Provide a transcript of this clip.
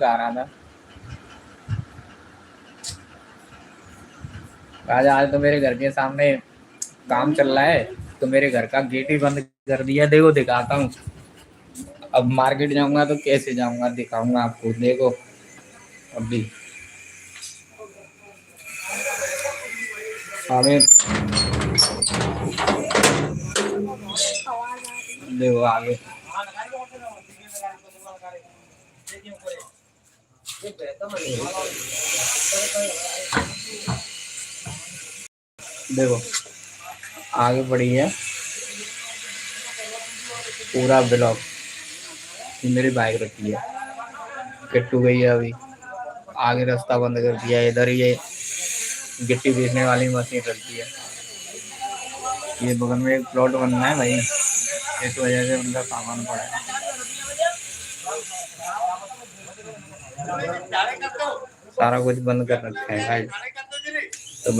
गा रहा था। आज तो मेरे घर के सामने काम चल रहा है, तो मेरे घर का गेट ही बंद कर दिया। देखो दिखाता हूँ। अब मार्केट जाऊंगा तो कैसे जाऊंगा, दिखाऊंगा आपको। देखो अभी आगे देखो, आगे देखो, आगे पड़ी है पूरा ब्लॉक। मेरी बाइक रखी है, किट्टू गई है अभी। आगे रास्ता बंद कर दिया है। इधर ये गिट्टी बेचने वाली मशीन रखी है। ये बगल में एक प्लॉट बनना है भाई, इस वजह से उनका सामान पड़ा है। सारा कुछ बंद कर रखा है भाई, तो